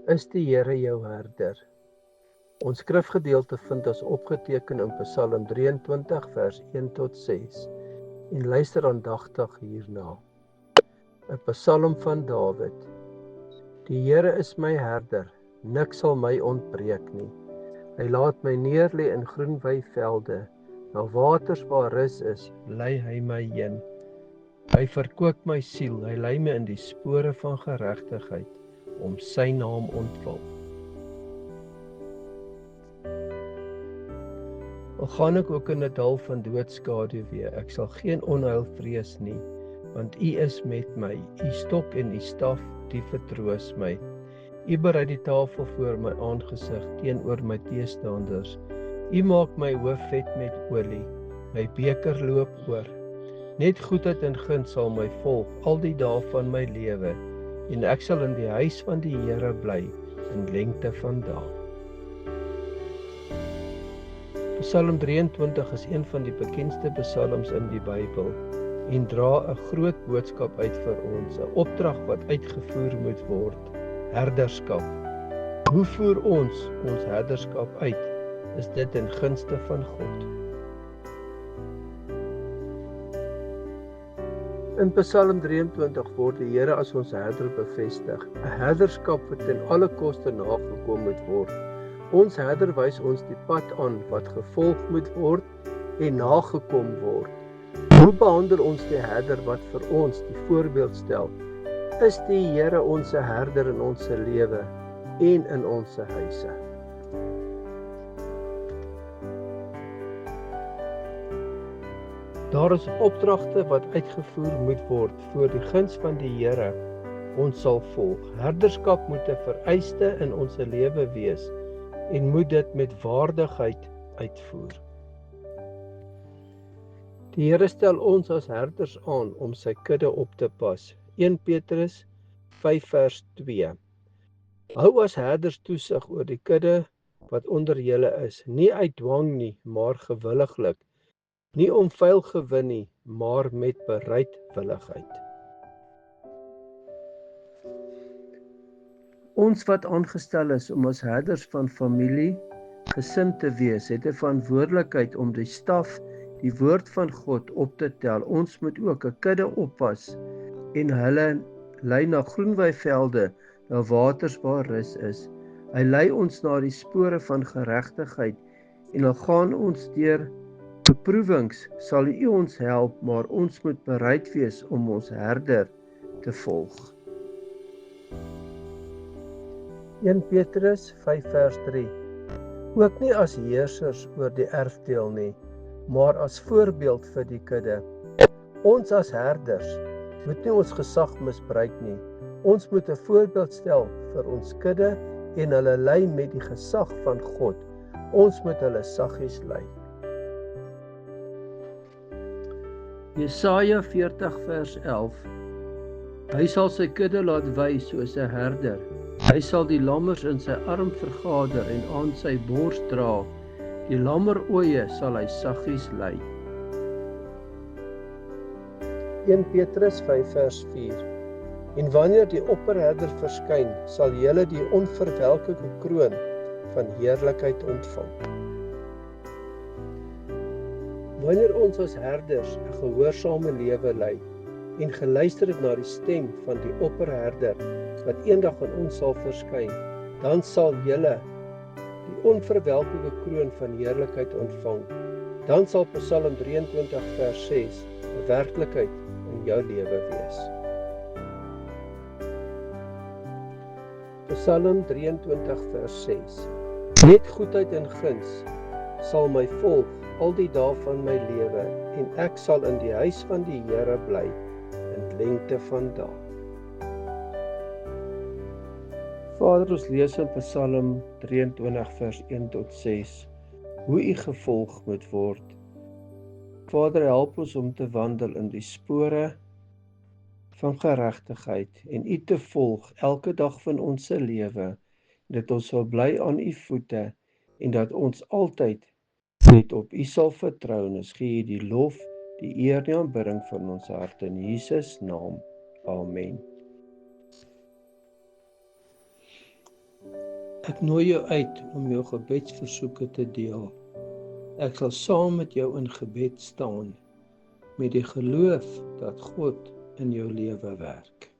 is die Here jou herder. Ons skrifgedeelte vind ons opgeteken in Psalm 23 vers 1 tot 6 en luister aandagtig hierna. 'n Psalm van Dawid. Die Here is my herder, niks sal my ontbreek nie. Hy laat my neerlê in groen weivelde, na waters waar rus is, lei hy my heen. Hy verkoop my siel, hy lei my in die spore van geregtigheid, om sy naam ontwil. Al gaan ek ook in 'n dal van doodskaduwee, ek sal geen onheil vrees nie, want U is met my, U stok en U staf, die vertroos my. U berei die tafel voor my aangesig teenoor my teestanders. U maak my hoof vet met olie, my beker loop oor. Net goedheid en guns sal my volg al die dae van my lewe, en ek sal in die huis van die Here bly in lengte van dae. Psalm 23 is een van die bekendste psalms in die Bybel en dra 'n groot boodskap uit vir ons, 'n opdrag wat uitgevoer moet word, herderskap. Hoe voer ons herderskap uit? Is dit in gunste van God? In Psalm 23 word die Here as ons herder bevestig, 'n herderskap wat ten alle koste nagekom moet word. Ons herder wys ons die pad aan wat gevolg moet word en nagekom word. Hoe behandel ons die herder wat vir ons die voorbeeld stel? Is die Here ons herder in ons lewe en in ons huise? Daar is opdragte wat uitgevoer moet word voor die guns van die Here ons sal volg. Herderskap moet 'n vereiste in ons lewe wees en moet dit met waardigheid uitvoer. Die Here stel ons as herders aan om sy kudde op te pas. 1 Petrus 5 vers 2. Hou as herders toesig oor die kudde wat onder julle is, nie uit dwang nie, maar gewilliglik, nie om vuil gewin nie, maar met bereidwilligheid. Ons wat aangestel is om as herders van familie, gesin te wees, het 'n verantwoordelikheid om die staf, die woord van God op te tel. Ons moet ook 'n kudde oppas en hulle lei na groen weivelde, na waters waar rus is. Hy lei ons na die spore van geregtigheid en al gaan ons deur beproewings, sal U ons help, maar ons moet bereid wees om ons herder te volg. 1 Petrus 5 vers 3. Ook nie as heersers oor die erfdeel nie, maar as voorbeeld vir die kudde. Ons as herders moet nie ons gesag misbruik nie. Ons moet 'n voorbeeld stel vir ons kudde en hulle lei met die gesag van God. Ons moet hulle saggies lei. Jesaja 40 vers 11. Hy sal sy kudde laat wy soos 'n herder. Hy sal die lammers in sy arm vergader en aan sy bors dra. Die lammeroeie sal hy saggies lei. 1 Petrus 5 vers 4. En wanneer die opperherder verskyn, sal julle die onverwelkelike kroon van heerlikheid ontvang. Wanneer ons as herders 'n gehoorsame lewe lei en geluister het na die stem van die opperherder wat eendag aan ons sal verskyn, dan sal julle die onverwelkelike kroon van heerlikheid ontvang. Dan sal Psalm 23 vers 6 'n werklikheid in jou lewe wees. Psalm 23 vers 6. Net goedheid en guns sal my volg al die dae van my lewe en ek sal in die huis van die Here bly in lengte van dae. Vader, ons lees in Psalm 23 vers 1 tot 6 hoe U gevolg moet word. Vader, help ons om te wandel in die spore van geregtigheid en U te volg elke dag van ons se lewe, dat ons sal bly aan U voete en dat ons altyd net op U sal vertrou. En ons gee U die lof, die eer en die aanbidding van ons hart in Jesus naam. Amen. Ek nooi jou uit om jou gebedsversoeke te deel. Ek sal saam met jou in gebed staan, met die geloof dat God in jou lewe werk.